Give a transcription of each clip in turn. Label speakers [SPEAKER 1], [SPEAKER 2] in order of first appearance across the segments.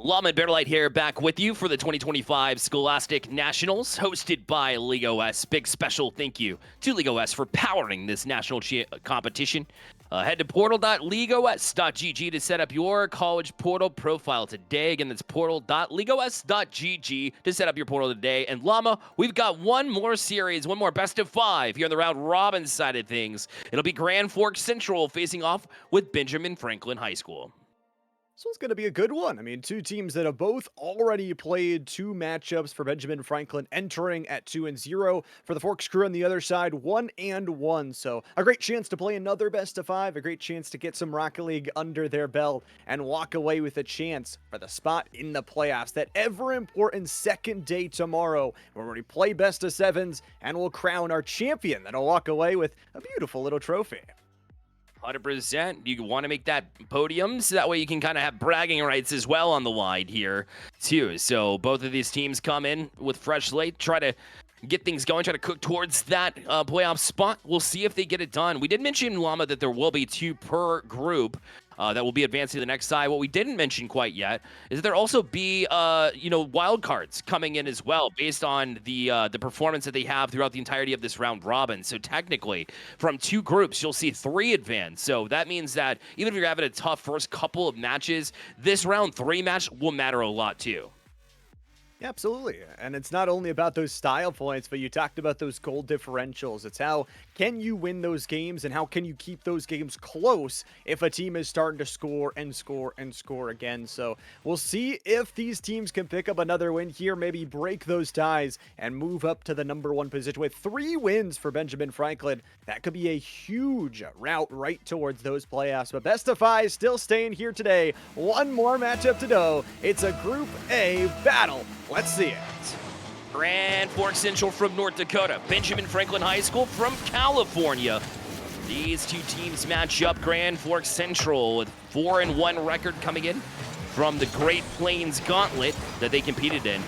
[SPEAKER 1] Llama and Bearlight here, back with you for the 2025 Scholastic Nationals, hosted by League OS. Big special thank you to League OS for powering this national competition. Head to portal.leagueos.gg to set up your college portal profile today. Again, that's portal.leagueos.gg to set up your portal today. And Llama, we've got one more series, one more best of 5 here on the round robin side of things. It'll be Grand Forks Central facing off with Benjamin Franklin High School.
[SPEAKER 2] This one's going to be a good one. I mean, two teams that have both already played two matchups for Benjamin Franklin entering at 2-0. For the Forks crew on the other side, 1-1. So a great chance to play another best of 5, a great chance to get some Rocket League under their belt and walk away with a chance for the spot in the playoffs. That ever important second day tomorrow where we play best of 7s and we'll crown our champion that'll walk away with a beautiful little trophy.
[SPEAKER 1] 100%. You want to make that podium so that way you can kind of have bragging rights as well on the line here too. So both of these teams come in with fresh slate, try to get things going, try to cook towards that playoff spot. We'll see if they get it done. We did mention, Llama, that there will be 2 per group that will be advancing to the next side. What we didn't mention quite yet is that there also be, wild cards coming in as well based on the performance that they have throughout the entirety of this round robin. So technically, from 2 groups, you'll see 3 advance. So that means that even if you're having a tough first couple of matches, this round 3 match will matter a lot too.
[SPEAKER 2] Yeah, absolutely. And it's not only about those style points, but you talked about those goal differentials. It's how can you win those games and how can you keep those games close if a team is starting to score and score and score again. So we'll see if these teams can pick up another win here, maybe break those ties and move up to the #1 position with 3 wins for Benjamin Franklin. That could be a huge route right towards those playoffs. But best of 5 still staying here today. One more matchup to go. It's a Group A battle. Let's see it.
[SPEAKER 1] Grand Forks Central from North Dakota, Benjamin Franklin High School from California. These 2 teams match up. Grand Forks Central with 4-1 record coming in from the Great Plains Gauntlet that they competed in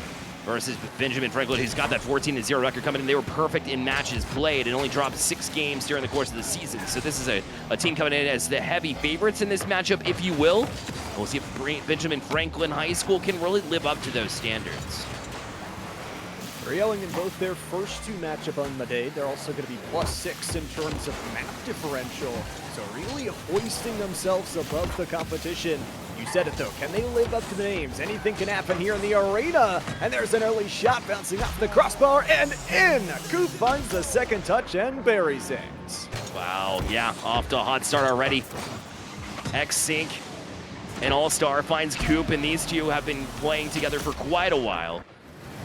[SPEAKER 1] versus Benjamin Franklin, who's got that 14-0 record coming in. They were perfect in matches played and only dropped 6 games during the course of the season. So this is a team coming in as the heavy favorites in this matchup, if you will. We'll see if Benjamin Franklin High School can really live up to those standards.
[SPEAKER 2] They're yelling in both their first 2 matchup on the day. They're also going to be +6 in terms of map differential. So really hoisting themselves above the competition. You said it though, can they live up to the names? Anything can happen here in the arena. And there's an early shot bouncing off the crossbar and in. Coop finds the second touch and buries it.
[SPEAKER 1] Wow, yeah, off to a hot start already. X-Sync and All-Star finds Coop, and these 2 have been playing together for quite a while.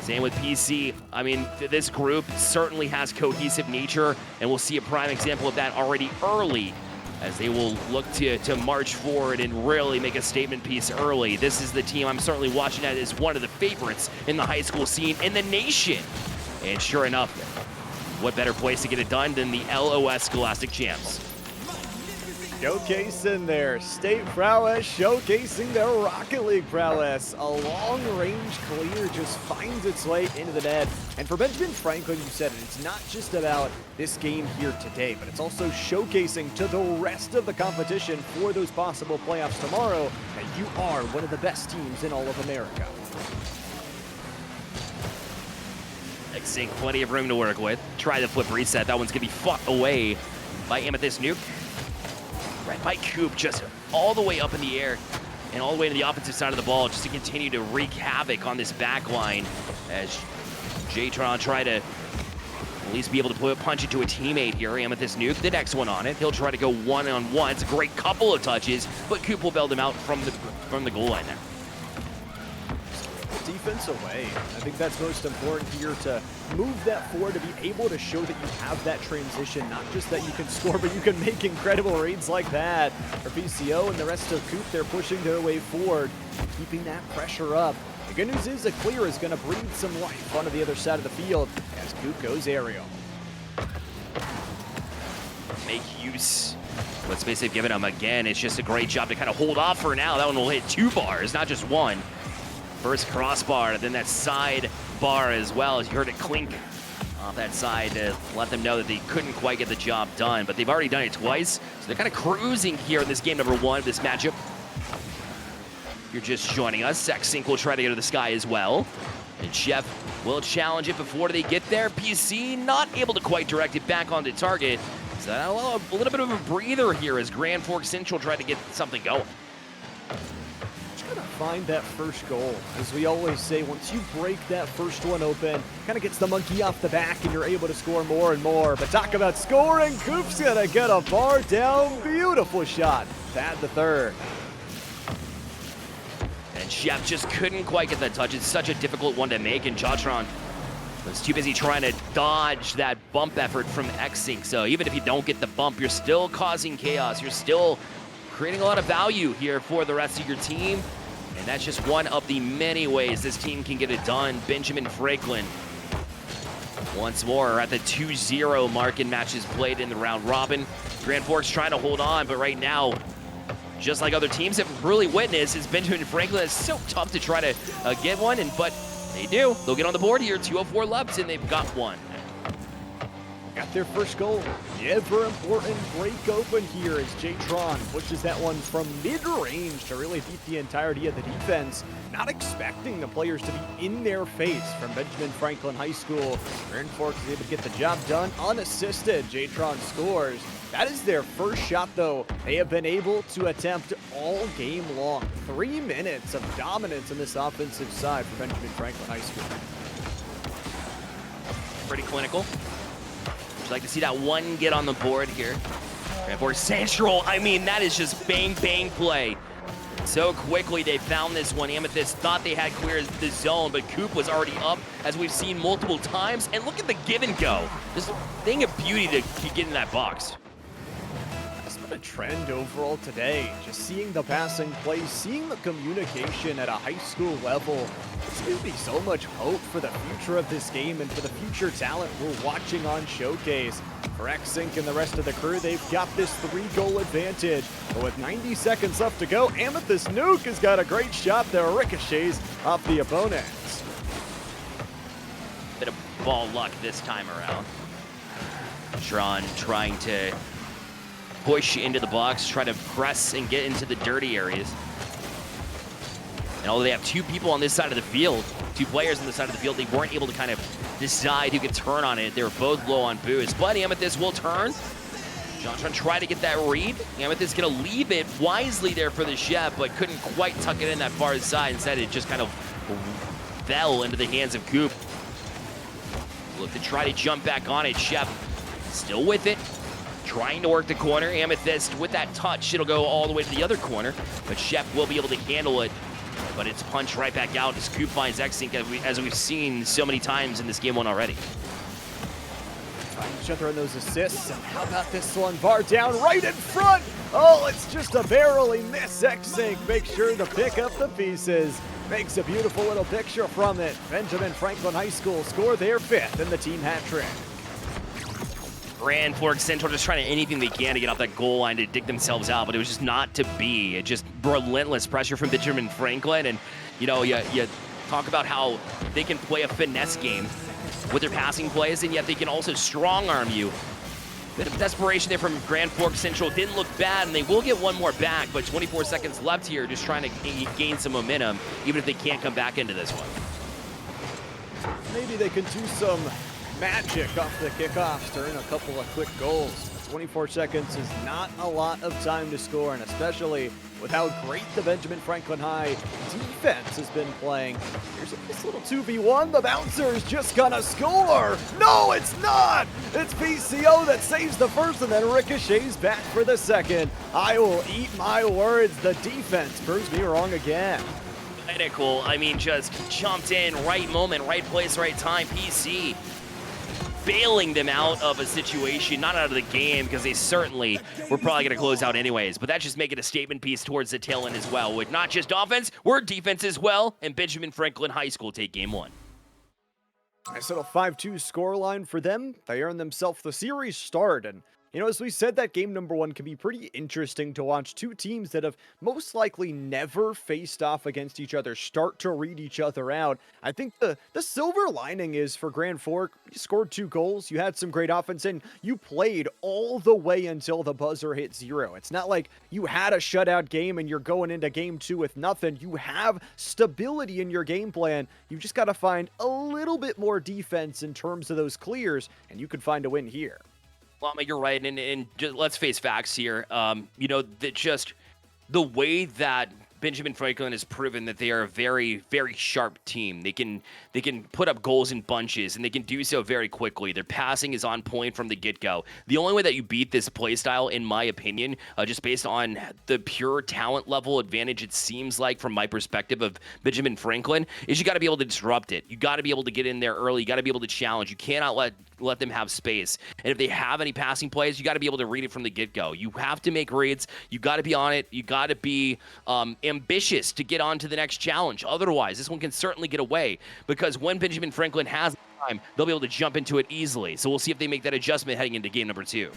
[SPEAKER 1] Same with PC. I mean, this group certainly has cohesive nature, and we'll see a prime example of that already early as they will look to march forward and really make a statement piece early. This is the team I'm certainly watching at as one of the favorites in the high school scene in the nation. And sure enough, what better place to get it done than the LOS Scholastic Champs?
[SPEAKER 2] Showcasing their state prowess, showcasing their Rocket League prowess. A long-range clear just finds its way into the net. And for Benjamin Franklin, you said it, it's not just about this game here today, but it's also showcasing to the rest of the competition for those possible playoffs tomorrow that you are one of the best teams in all of America.
[SPEAKER 1] X-Sync, plenty of room to work with. Try the flip reset. That one's going to be fought away by Amethyst Nuke. Right by Coop, just all the way up in the air and all the way to the offensive side of the ball just to continue to wreak havoc on this back line as J-Tron try to at least be able to punch it to a teammate here. Amethyst Nuke, the next one on it. He'll try to go one-on-one. It's a great couple of touches, but Coop will bail them out from the goal line there.
[SPEAKER 2] Defense away. I think that's most important here, to move that forward, to be able to show that you have that transition, not just that you can score, but you can make incredible reads like that. For PCO and the rest of Coop, they're pushing their way forward, keeping that pressure up. The good news is the clear is going to breathe some life onto the other side of the field as Coop goes aerial.
[SPEAKER 1] Make use of what space they've given him. Again, it's just a great job to kind of hold off for now. That one will hit 2 bars, not just 1. First crossbar, then that side bar as well, as you heard it clink off that side to let them know that they couldn't quite get the job done, but they've already done it twice, so they're kind of cruising here in this game #1 of this matchup. If you're just joining us, Sexink will try to go to the sky as well. And Chef will challenge it before they get there. PC not able to quite direct it back onto target. So a little bit of a breather here as Grand Forks Central tried to get something going.
[SPEAKER 2] Just gotta find that first goal. As we always say, once you break that first one open, kind of gets the monkey off the back and you're able to score more and more. But talk about scoring, Coop's gonna get a bar down. Beautiful shot. Add the third.
[SPEAKER 1] And Chef just couldn't quite get that touch. It's such a difficult one to make, and Jotron was too busy trying to dodge that bump effort from Xsync. So even if you don't get the bump, you're still causing chaos. You're still creating a lot of value here for the rest of your team. And that's just one of the many ways this team can get it done. Benjamin Franklin once more at the 2-0 mark in matches played in the round robin. Grand Forks trying to hold on, but right now, just like other teams have really witnessed, is Benjamin Franklin is so tough to try to get one, but they do. They'll get on the board here. 2:04 left, and they've got one.
[SPEAKER 2] Got their first goal. The ever important break open here as J-Tron pushes that one from mid-range to really beat the entirety of the defense. Not expecting the players to be in their face from Benjamin Franklin High School. Grand Forks is able to get the job done unassisted. J-Tron scores. That is their first shot, though, they have been able to attempt all game long. 3 minutes of dominance on this offensive side for Benjamin Franklin High School.
[SPEAKER 1] Pretty clinical. Would like to see that one get on the board here. Grand Forks Central, I mean, that is just bang, bang play. So quickly they found this one. Amethyst thought they had cleared the zone, but Coop was already up, as we've seen multiple times. And look at the give and go. This thing of beauty to get in that box.
[SPEAKER 2] That's been a trend overall today. Just seeing the passing play, seeing the communication at a high school level. There's going to be so much hope for the future of this game and for the future talent we're watching on Showcase. For Xsync and the rest of the crew, they've got this 3-goal advantage. But with 90 seconds left to go, Amethyst Nuke has got a great shot there. Ricochets off the opponents.
[SPEAKER 1] Bit of ball luck this time around. Tron trying to push into the box, try to press and get into the dirty areas. And although they have 2 people on this side of the field, 2 players on the side of the field, they weren't able to kind of decide who could turn on it. They were both low on boost, but Amethyst will turn. Jontron try to get that read. Amethyst gonna leave it wisely there for the Chef, but couldn't quite tuck it in that far side. Instead, it just kind of fell into the hands of Coop. Look to try to jump back on it. Chef still with it, trying to work the corner. Amethyst with that touch, it'll go all the way to the other corner, but Chef will be able to handle it. But it's punched right back out as Coop finds Xsync, as we've seen so many times in this game one already.
[SPEAKER 2] Find each other on those assists, and how about this one? Bar down right in front! Oh, it's just a barely miss. Xsync makes sure to pick up the pieces. Makes a beautiful little picture from it. Benjamin Franklin High School score their 5th in the team hat trick.
[SPEAKER 1] Grand Forks Central just trying to anything they can to get off that goal line to dig themselves out, but it was just not to be. It just relentless pressure from Benjamin Franklin, and you know, you talk about how they can play a finesse game with their passing plays, and yet they can also strong arm you. Bit of desperation there from Grand Forks Central. Didn't look bad, and they will get one more back, but 24 seconds left here, just trying to gain some momentum, even if they can't come back into this one.
[SPEAKER 2] Maybe they can do some magic off the kickoffs to earn a couple of quick goals. 24 seconds is not a lot of time to score, and especially with how great the Benjamin Franklin High defense has been playing. Here's a nice little 2v1. The bouncer's just gonna score. No, it's not. It's PCO that saves the first and then ricochets back for the second. I will eat my words. The defense proves me wrong again.
[SPEAKER 1] Clinical, I mean, just jumped in, right moment, right place, right time. PC bailing them out of a situation, not out of the game, because they certainly were probably going to close out anyways. But that's just making a statement piece towards the tail end as well, with not just offense, we're defense as well, and Benjamin Franklin High School take game 1.
[SPEAKER 2] Nice little 5-2 scoreline for them. They earn themselves the series start, and You know, as we said, that game number one can be pretty interesting to watch. Two teams that have most likely never faced off against each other start to read each other out. I think the silver lining is for Grand Fork, you scored 2 goals, you had some great offense, and you played all the way until the buzzer hit 0. It's not like you had a shutout game and you're going into game 2 with nothing. You have stability in your game plan. You just got to find a little bit more defense in terms of those clears, and you could find a win here.
[SPEAKER 1] Llama, you're right, and just, let's face facts here. You know, that just the way that Benjamin Franklin has proven that they are a very, very sharp team. They can put up goals in bunches, and they can do so very quickly. Their passing is on point from the get-go. The only way that you beat this playstyle, in my opinion, just based on the pure talent level advantage it seems like from my perspective of Benjamin Franklin, is you got to be able to disrupt it. You got to be able to get in there early. You got to be able to challenge. You cannot let them have space. And if they have any passing plays, you got to be able to read it from the get-go. You have to make reads. You got to be on it. You got to be ambitious to get on to the next challenge. Otherwise, this one can certainly get away, because when Benjamin Franklin has time, they'll be able to jump into it easily. So we'll see if they make that adjustment heading into game number 2.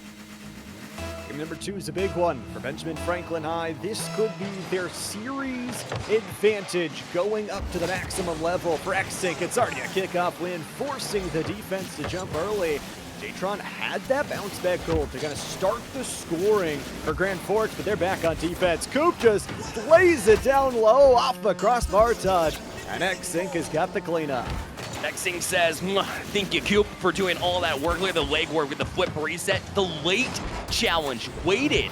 [SPEAKER 2] Game number 2 is a big one for Benjamin Franklin High. This could be their series advantage going up to the maximum level for X-Sync. It's already a kickoff win, forcing the defense to jump early. J-Tron had that bounce back goal to kind of start the scoring for Grand Forks, but they're back on defense. Coop just lays it down low off the crossbar touch, and X-Sync has got the cleanup.
[SPEAKER 1] X-Sync says, thank you, Coop, for doing all that work. Look at the leg work with the flip reset. The late challenge waited,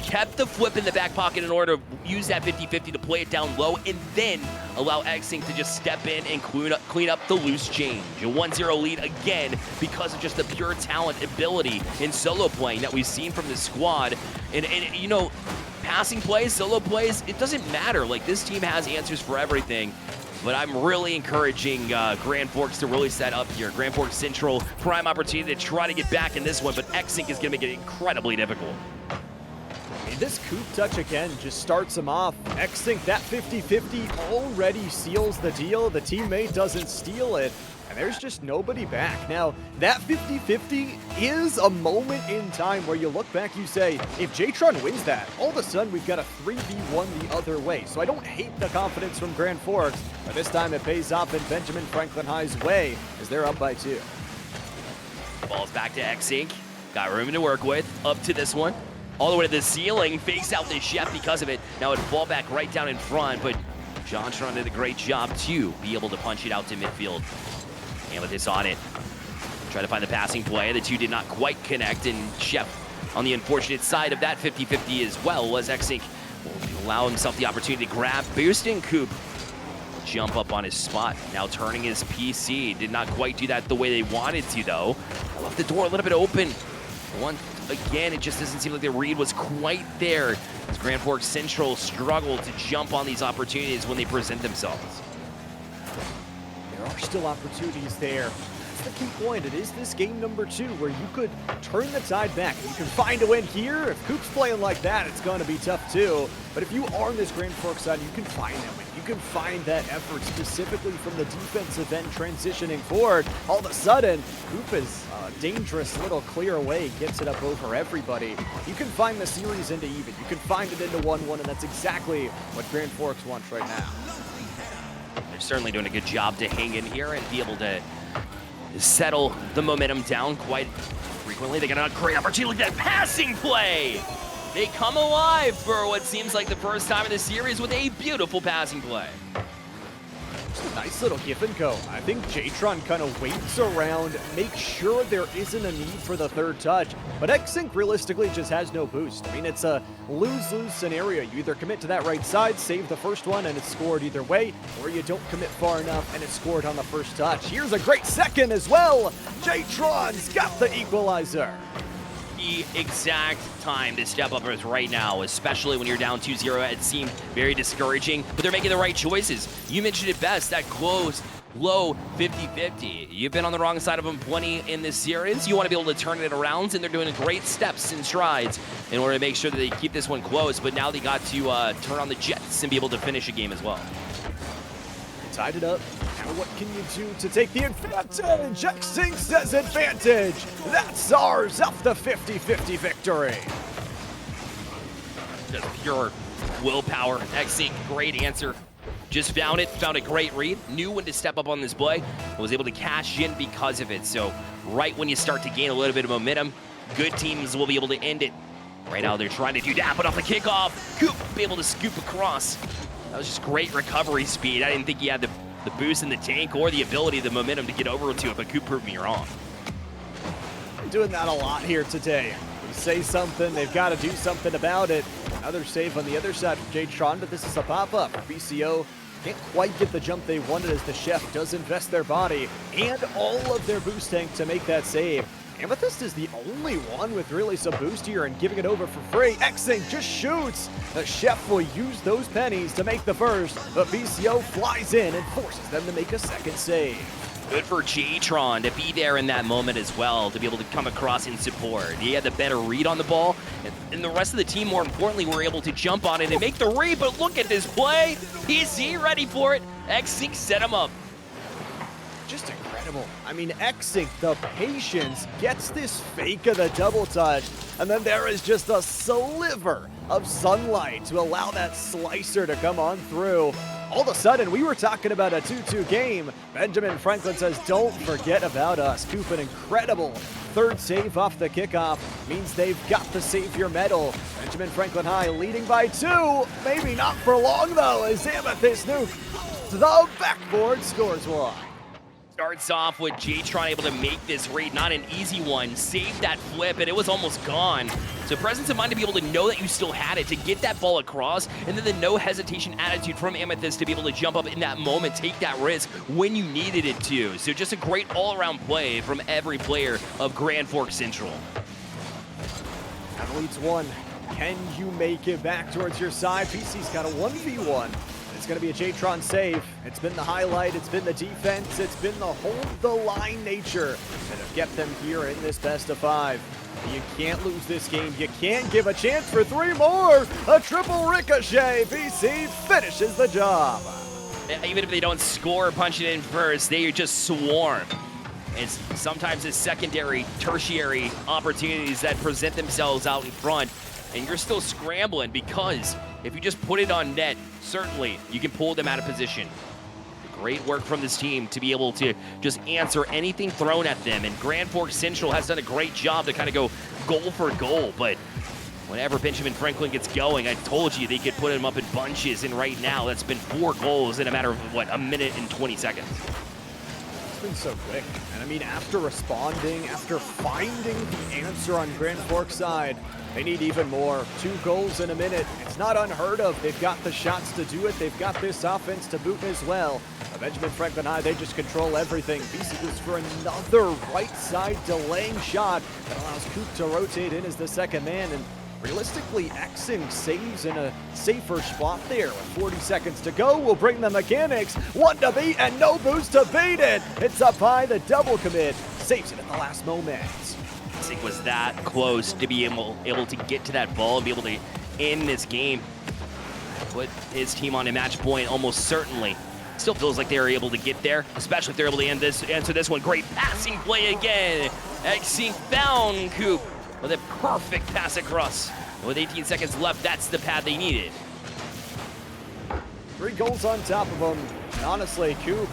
[SPEAKER 1] kept the flip in the back pocket in order to use that 50-50 to play it down low, and then allow X-Sync to just step in and clean up the loose change. A 1-0 lead again because of just the pure talent, ability in solo playing that we've seen from this squad. And you know, passing plays, solo plays, it doesn't matter. Like, this team has answers for everything. But I'm really encouraging Grand Forks to really set up here. Grand Forks Central, prime opportunity to try to get back in this one, but X-Sync is going to make it incredibly difficult.
[SPEAKER 2] This Coop touch again just starts him off. X-Sync, that 50-50 already seals the deal. The teammate doesn't steal it, and there's just nobody back. Now, that 50-50 is a moment in time where you look back, you say, if J-Tron wins that, all of a sudden we've got a 3v1 the other way. So I don't hate the confidence from Grand Forks, but this time it pays off in Benjamin Franklin High's way as they're up by 2.
[SPEAKER 1] Ball's back to X-Sync. Got room to work with. Up to this one. All the way to the ceiling. Fakes out the chef because of it. Now it fall back right down in front, but Johnstron did a great job to be able to punch it out to midfield. And with this on it, try to find the passing play. The two did not quite connect, and Chef on the unfortunate side of that 50-50 as well, as X-Sync will allow himself the opportunity to grab boosting Coop. Jump up on his spot, now turning his PC. Did not quite do that the way they wanted to, though. Left the door a little bit open. Again, it just doesn't seem like the read was quite there, as Grand Forks Central struggled to jump on these opportunities when they present themselves.
[SPEAKER 2] There are still opportunities there. That's the key point. It is this game number 2 where you could turn the tide back. You can find a win here. If Coop's playing like that, it's going to be tough too. But if you are on this Grand Forks side, you can find that win. You can find that effort specifically from the defensive end transitioning forward. All of a sudden, Coop is a dangerous little clear away, gets it up over everybody. You can find the series into even. You can find it into 1-1, and that's exactly what Grand Forks wants right now.
[SPEAKER 1] They're certainly doing a good job to hang in here and be able to settle the momentum down quite frequently. They got a great opportunity. Look at that passing play. They come alive for what seems like the first time in the series with a beautiful passing play.
[SPEAKER 2] Just a nice little give and go. I think J-Tron kind of waits around, makes sure there isn't a need for the third touch, but X-Sync realistically just has no boost. I mean, it's a lose-lose scenario. You either commit to that right side, save the first one, and it's scored either way, or you don't commit far enough, and it's scored on the first touch. Here's a great second as well. J-Tron's got the equalizer.
[SPEAKER 1] The exact time to step up is right now, especially when you're down 2-0. It seemed very discouraging, but they're making the right choices. You mentioned it best, that close, low 50-50. You've been on the wrong side of them plenty in this series. You want to be able to turn it around, and they're doing great steps and strides in order to make sure that they keep this one close, but now they got to turn on the jets and be able to finish a game as well.
[SPEAKER 2] Tied it up. Now What can you do to take the advantage? X-Sync says advantage. That's ours off the 50-50 victory.
[SPEAKER 1] Just pure willpower. X-Sync, great answer. Just found a great read, knew when to step up on this play, and was able to cash in because of it. So right when you start to gain a little bit of momentum, good teams will be able to end it. Right now they're trying to do that, but off the kickoff, Coop be able to scoop across. That was just great recovery speed. I didn't think he had the boost in the tank or the ability, the momentum to get over to it, but Coop proved me wrong.
[SPEAKER 2] Doing that a lot here today. We say something, they've got to do something about it. Another save on the other side from J-Tron, but this is a pop-up. BCO can't quite get the jump they wanted as the Chef does invest their body and all of their boost tank to make that save. Amethyst is the only one with really some boost here and giving it over for free. X-Sync just shoots. The Chef will use those pennies to make the first, but BCO flies in and forces them to make a second save.
[SPEAKER 1] Good for J-Tron to be there in that moment as well, to be able to come across in support. He had the better read on the ball, and the rest of the team, more importantly, were able to jump on it and make the read, but look at this play. Is he ready for it? X-Sync set him up.
[SPEAKER 2] Just incredible. I mean, X-Sync, the patience, gets this fake of the double touch, and then there is just a sliver of sunlight to allow that slicer to come on through. All of a sudden, we were talking about a 2-2 game. Benjamin Franklin says, don't forget about us. Coop, an incredible third save off the kickoff, means they've got the Savior medal. Benjamin Franklin High leading by 2. Maybe not for long, though, as Amethyst Nuke, the backboard, scores one.
[SPEAKER 1] Starts off with J-Tron able to make this read, not an easy one, saved that flip, and it was almost gone. So presence of mind to be able to know that you still had it, to get that ball across, and then the no hesitation attitude from Amethyst to be able to jump up in that moment, take that risk when you needed it to. So just a great all-around play from every player of Grand Forks Central.
[SPEAKER 2] That leads one. Can you make it back towards your side? PC's got a 1v1. It's going to be a J-Tron save. It's been the highlight, it's been the defense, it's been the hold-the-line nature that have kept them here in this best of 5. You can't lose this game. You can't give a chance for 3 more. A triple ricochet. BC finishes the job.
[SPEAKER 1] Even if they don't score, punch it in first, they just swarm. It's sometimes it's secondary, tertiary opportunities that present themselves out in front, and you're still scrambling because if you just put it on net, certainly you can pull them out of position. Great work from this team to be able to just answer anything thrown at them, and Grand Forks Central has done a great job to kind of go goal for goal, but whenever Benjamin Franklin gets going, I told you they could put him up in bunches, and right now that's been 4 goals in a matter of, what, a minute and 20 seconds.
[SPEAKER 2] It's been so quick, and I mean, after responding, after finding the answer on Grand Forks' side, they need even more. 2 goals in a minute. It's not unheard of. They've got the shots to do it. They've got this offense to boot as well. Benjamin Franklin High, they just control everything. BC goes for another right side delaying shot that allows Coop to rotate in as the second man. And realistically, X-Sync saves in a safer spot there. With 40 seconds to go, we'll bring the mechanics. 1 to beat and no boost to beat it. It's up high, the double commit. Saves it at the last moment.
[SPEAKER 1] X-Sync was that close to be able to get to that ball and be able to end this game. Put his team on a match point almost certainly. Still feels like they were able to get there, especially if they're able to answer this one. Great passing play again. X-Sync found Coop with a perfect pass across. With 18 seconds left, that's the pad they needed.
[SPEAKER 2] 3 goals on top of them. And honestly, Coop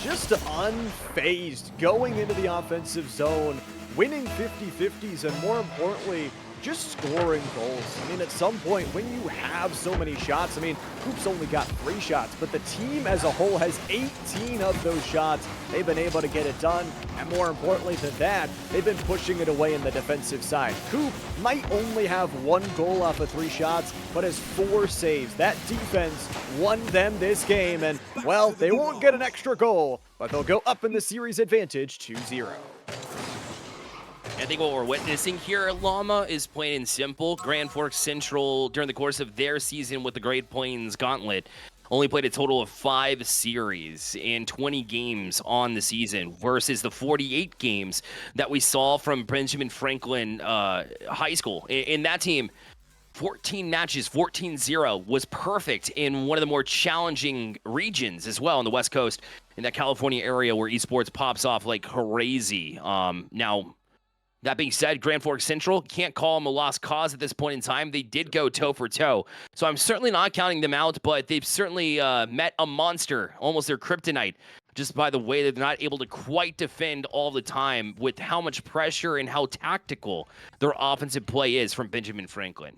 [SPEAKER 2] just unfazed going into the offensive zone, winning 50-50s, and more importantly, just scoring goals. I mean, at some point, when you have so many shots, I mean, Coop's only got 3 shots, but the team as a whole has 18 of those shots. They've been able to get it done, and more importantly than that, they've been pushing it away in the defensive side. Coop might only have 1 goal off of 3 shots, but has 4 saves. That defense won them this game, and, well, they won't get an extra goal, but they'll go up in the series advantage 2-0.
[SPEAKER 1] I think what we're witnessing here at Llama is plain and simple. Grand Forks Central, during the course of their season with the Great Plains Gauntlet, only played a total of 5 series and 20 games on the season versus the 48 games that we saw from Benjamin Franklin High School. In that team, 14 matches, 14-0, was perfect in one of the more challenging regions as well on the West Coast, in that California area where esports pops off like crazy. Now, that being said, Grand Forks Central, can't call them a lost cause at this point in time. They did go toe for toe. So I'm certainly not counting them out, but they've certainly met a monster, almost their kryptonite, just by the way that they're not able to quite defend all the time with how much pressure and how tactical their offensive play is from Benjamin Franklin.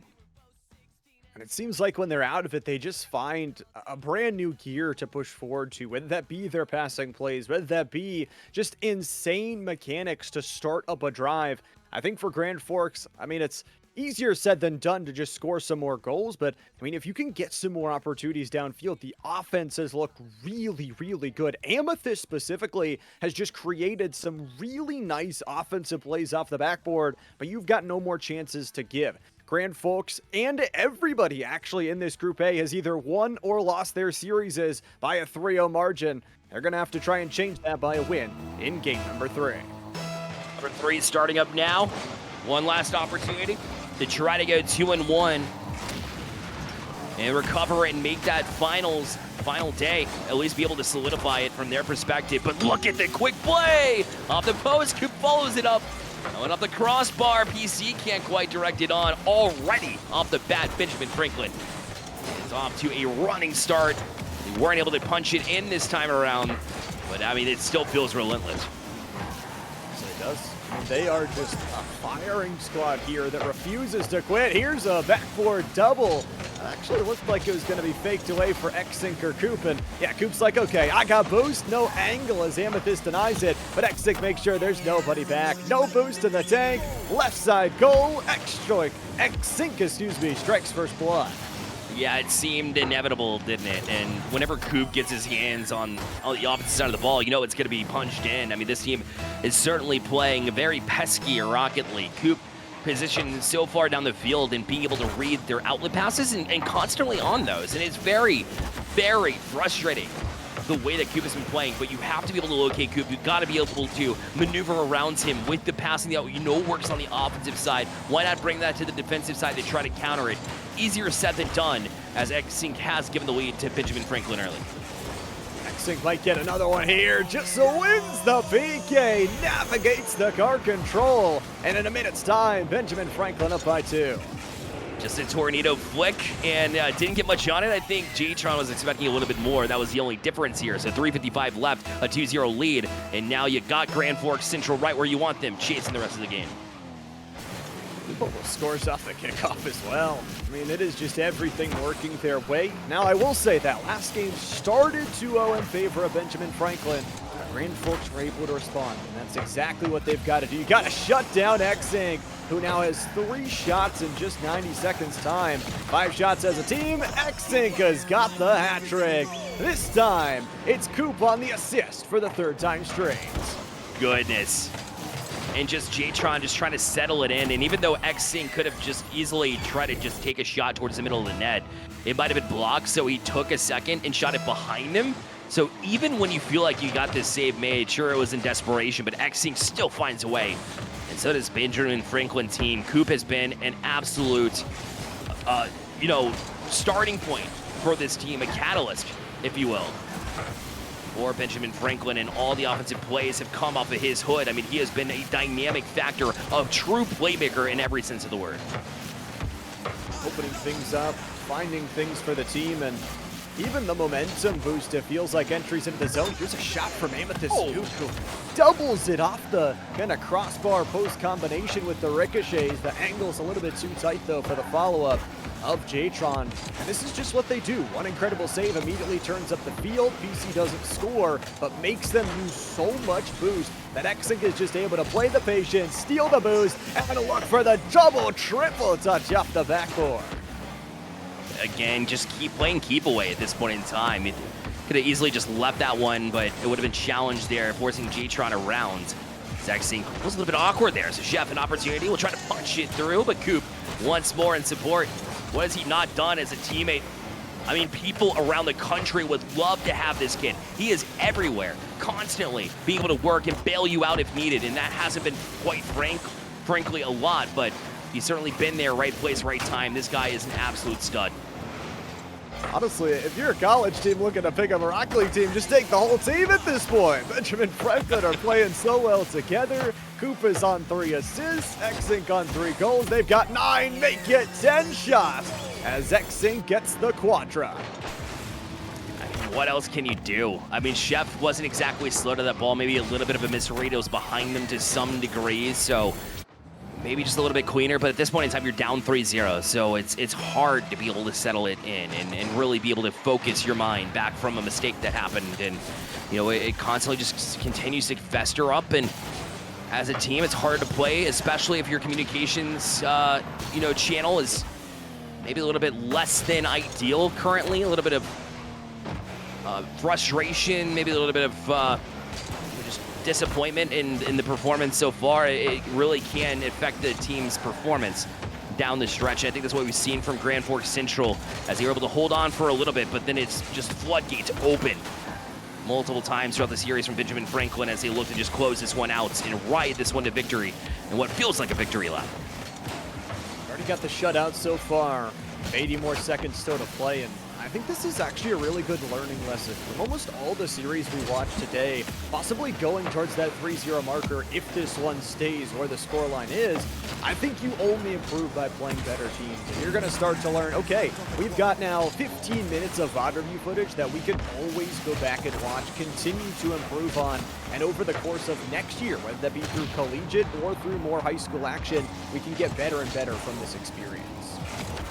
[SPEAKER 2] And it seems like when they're out of it, they just find a brand new gear to push forward to, whether that be their passing plays, whether that be just insane mechanics to start up a drive. I think for Grand Forks, I mean, it's easier said than done to just score some more goals, but I mean, if you can get some more opportunities downfield, the offense has looked really, really good. Amethyst specifically has just created some really nice offensive plays off the backboard, but you've got no more chances to give. Grand Forks and everybody actually in this Group A has either won or lost their series by a 3-0 margin. They're going to have to try and change that by a win in game number 3.
[SPEAKER 1] Number 3 starting up now. One last opportunity to try to go 2-1 and recover it and make that final day, at least be able to solidify it from their perspective. But look at the quick play off the post. Coop follows it up. Going up the crossbar, PC can't quite direct it on. Already off the bat, Benjamin Franklin is off to a running start. They weren't able to punch it in this time around, but I mean, it still feels relentless.
[SPEAKER 2] So it does. They are just a firing squad here that refuses to quit. Here's a backboard double. Actually looked like it was going to be faked away for X-Sync or Coop. And yeah, Coop's like, okay, I got boost, no angle as Amethyst denies it. But X-Sync makes sure there's nobody back. No boost in the tank. Left side goal. X-Sync, strikes first blood.
[SPEAKER 1] Yeah, it seemed inevitable, didn't it? And whenever Coop gets his hands on the opposite side of the ball, you know it's going to be punched in. I mean, this team is certainly playing very pesky Rocket League. Coop positioned so far down the field and being able to read their outlet passes and constantly on those. And it's very, very frustrating the way that Coop has been playing, but you have to be able to locate Coop. You've got to be able to maneuver around him with the passing that you know works on the offensive side. Why not bring that to the defensive side to try to counter it? Easier said than done, as X-Sync has given the lead to Benjamin Franklin early.
[SPEAKER 2] X-Sync might get another one here, just so wins the PK, navigates the car control, and in a minute's time, Benjamin Franklin up by 2.
[SPEAKER 1] Just a tornado flick, and didn't get much on it. I think J-Tron was expecting a little bit more. That was the only difference here. So 3:55 left, a 2-0 lead, and now you got Grand Forks Central right where you want them, chasing the rest of the game.
[SPEAKER 2] Scores off the kickoff as well. I mean, it is just everything working their way. Now, I will say that last game started 2-0 in favor of Benjamin Franklin. Grand Forks were able to respond, and that's exactly what they've got to do. You got to shut down X-Sync, who now has 3 shots in just 90 seconds time. 5 shots as a team. X-Sync has got the hat trick. This time, it's Coop on the assist for the 3rd time straight.
[SPEAKER 1] Goodness. And just J-Tron just trying to settle it in. And even though X-Sync could have just easily tried to just take a shot towards the middle of the net, it might have been blocked, so he took a second and shot it behind him. So even when you feel like you got this save made, sure, it was in desperation, but X-Sync still finds a way. And so does Benjamin Franklin team. Coop has been an absolute, starting point for this team, a catalyst, if you will. For Benjamin Franklin, and all the offensive plays have come off of his hood. I mean, he has been a dynamic factor, a true playmaker in every sense of the word.
[SPEAKER 2] Opening things up, finding things for the team, and even the momentum boost, it feels like entries into the zone. Here's a shot from Amethyst, who doubles it off the kind of crossbar post combination with the ricochets. The angle's a little bit too tight, though, for the follow-up of J-Tron. And this is just what they do. One incredible save immediately turns up the field. PC doesn't score, but makes them use so much boost that X-Sync is just able to play the patience, steal the boost, and look for the double, triple touch off the backboard.
[SPEAKER 1] Again, just keep playing keep away at this point in time. It could have easily just left that one, but it would have been challenged there, forcing J-Tron around. X-Sync was a little bit awkward there, so Chef an opportunity. Will try to punch it through, but Coop once more in support. What has he not done as a teammate? I mean, people around the country would love to have this kid. He is everywhere, constantly being able to work and bail you out if needed, and that hasn't been quite frankly a lot, but he's certainly been there, right place, right time. This guy is an absolute stud.
[SPEAKER 2] Honestly, if you're a college team looking to pick up a Rock League team, just take the whole team at this point. Benjamin Franklin are playing so well together. Coop is on 3 assists, X-Inc on 3 goals. They've got 9, make it 10 shots as X-Inc gets the quadra.
[SPEAKER 1] What else can you do? I mean, Chef wasn't exactly slow to that ball. Maybe a little bit of a misread. It was behind them to some degree, so maybe just a little bit cleaner. But at this point in time, you're down 3-0, so it's hard to be able to settle it in and really be able to focus your mind back from a mistake that happened. And, you know, it constantly just continues to fester up. And as a team, it's hard to play, especially if your communications, you know, channel is maybe a little bit less than ideal currently. A little bit of frustration, maybe a little bit of just disappointment in the performance so far. It really can affect the team's performance down the stretch. I think that's what we've seen from Grand Forks Central as they were able to hold on for a little bit, but then it's just floodgates open multiple times throughout the series from Benjamin Franklin as they look to just close this one out and ride this one to victory in what feels like a victory lap.
[SPEAKER 2] Already got the shutout so far. 80 more seconds still to play, and I think this is actually a really good learning lesson from almost all the series we watched today, possibly going towards that 3-0 marker if this one stays where the scoreline is. I think you only improve by playing better teams. And you're going to start to learn, okay, we've got now 15 minutes of VOD review footage that we can always go back and watch, continue to improve on, and over the course of next year, whether that be through collegiate or through more high school action, we can get better and better from this experience.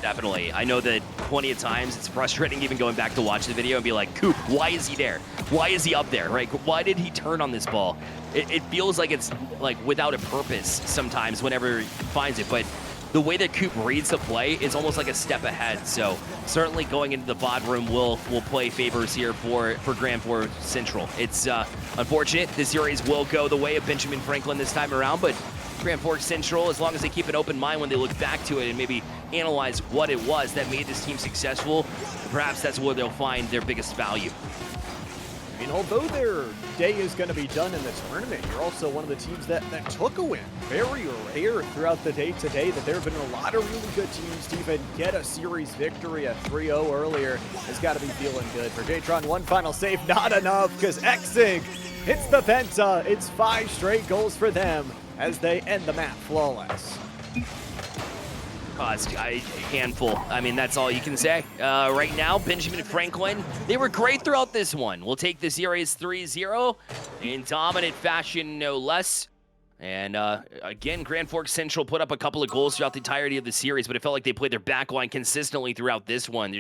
[SPEAKER 1] Definitely. I know that plenty of times it's frustrating even going back to watch the video and be like, Coop, why is he there? Why is he up there, right? Why did he turn on this ball? It feels like it's like without a purpose sometimes whenever he finds it, but the way that Coop reads the play is almost like a step ahead. So certainly going into the VOD room will play favors here for Grand Forks Central. It's unfortunate the series will go the way of Benjamin Franklin this time around, but Grand Forks Central, as long as they keep an open mind when they look back to it and maybe analyze what it was that made this team successful, perhaps that's where they'll find their biggest value.
[SPEAKER 2] I mean, although their day is going to be done in the tournament, you're also one of the teams that took a win. Very rare throughout the day today that there have been a lot of really good teams to even get a series victory at 3-0 earlier. Has got to be feeling good. For Jtron, one final save, not enough, because X-Inc hits the penta. It's 5 straight goals for them as they end the map flawless.
[SPEAKER 1] Caused a handful. I mean, that's all you can say. Right now, Benjamin Franklin, they were great throughout this one. We'll take the series 3-0 in dominant fashion, no less. And again, Grand Forks Central put up a couple of goals throughout the entirety of the series, but it felt like they played their back line consistently throughout this one.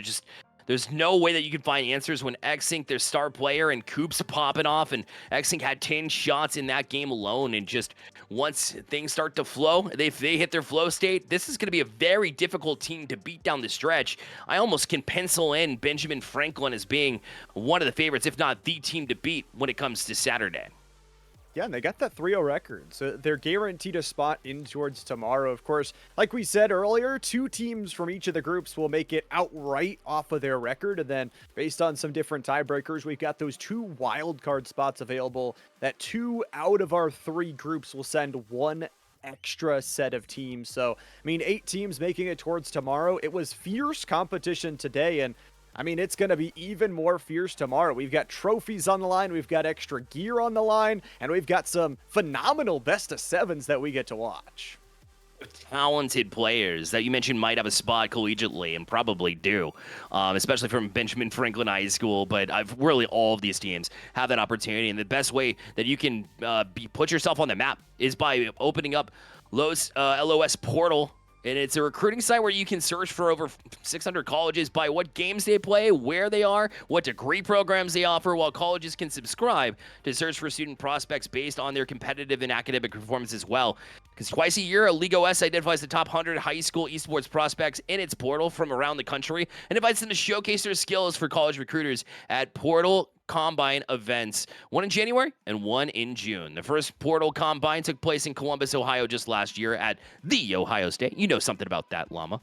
[SPEAKER 1] There's no way that you can find answers when X-Inc, their star player, and Coop's popping off, and X-Inc had 10 shots in that game alone, and just once things start to flow, if they hit their flow state, this is going to be a very difficult team to beat down the stretch. I almost can pencil in Benjamin Franklin as being one of the favorites, if not the team to beat when it comes to Saturday.
[SPEAKER 2] Yeah, and they got that 3-0 record, so they're guaranteed a spot in towards tomorrow. Of course, like we said earlier, 2 teams from each of the groups will make it outright off of their record, and then based on some different tiebreakers, we've got those 2 wild card spots available. That 2 out of our 3 groups will send 1 extra set of teams. So, I mean, 8 teams making it towards tomorrow. It was fierce competition today, and I mean, it's going to be even more fierce tomorrow. We've got trophies on the line, we've got extra gear on the line, and we've got some phenomenal best of 7s that we get to watch.
[SPEAKER 1] Talented players that you mentioned might have a spot collegiately and probably do, especially from Benjamin Franklin High School, but really all of these teams have that opportunity, and the best way that you can put yourself on the map is by opening up LOS portal. And it's a recruiting site where you can search for over 600 colleges by what games they play, where they are, what degree programs they offer, while colleges can subscribe to search for student prospects based on their competitive and academic performance as well. Because twice a year, League OS identifies the top 100 high school esports prospects in its portal from around the country and invites them to showcase their skills for college recruiters at Portal combine events, one in January and one in June. The first portal combine took place in Columbus, Ohio just last year at the Ohio State. You know something about that, Llama.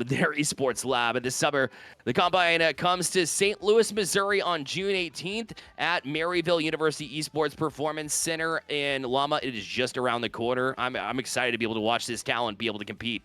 [SPEAKER 1] Their esports lab. And this summer, the combine comes to St. Louis, Missouri on June 18th at Maryville University Esports Performance Center in Llama. It is just around the corner. I'm excited to be able to watch this talent be able to compete.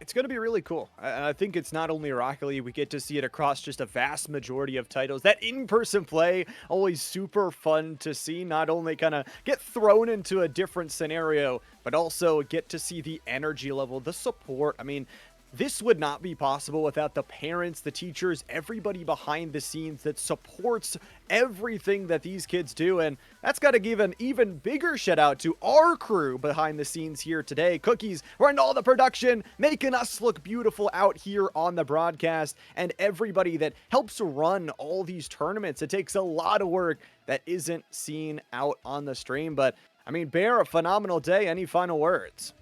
[SPEAKER 2] It's going to be really cool. And I think it's not only Rocket League, we get to see it across just a vast majority of titles. That in-person play, always super fun to see, not only kind of get thrown into a different scenario, but also get to see the energy level, the support. I mean, this would not be possible without the parents, the teachers, everybody behind the scenes that supports everything that these kids do. And that's got to give an even bigger shout out to our crew behind the scenes here today. Cookies running all the production, making us look beautiful out here on the broadcast, and everybody that helps run all these tournaments. It takes a lot of work that isn't seen out on the stream. But I mean, Bear, a phenomenal day. Any final words?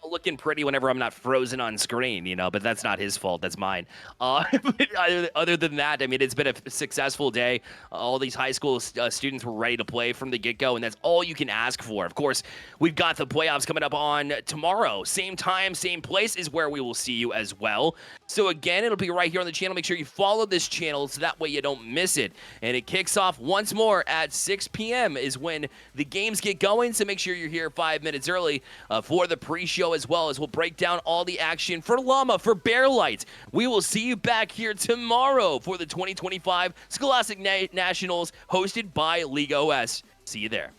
[SPEAKER 1] Looking pretty whenever I'm not frozen on screen, but that's not his fault. That's mine. But other than that, I mean, it's been a successful day. All these high school students were ready to play from the get-go, and that's all you can ask for. Of course, we've got the playoffs coming up on tomorrow. Same time, same place is where we will see you as well. So again, it'll be right here on the channel. Make sure you follow this channel so that way you don't miss it. And it kicks off once more at 6 p.m. is when the games get going. So make sure you're here 5 minutes early for the pre-show, as well as we'll break down all the action for Llama, for Bear Light. We will see you back here tomorrow for the 2025 Scholastic Nationals hosted by League OS. See you there.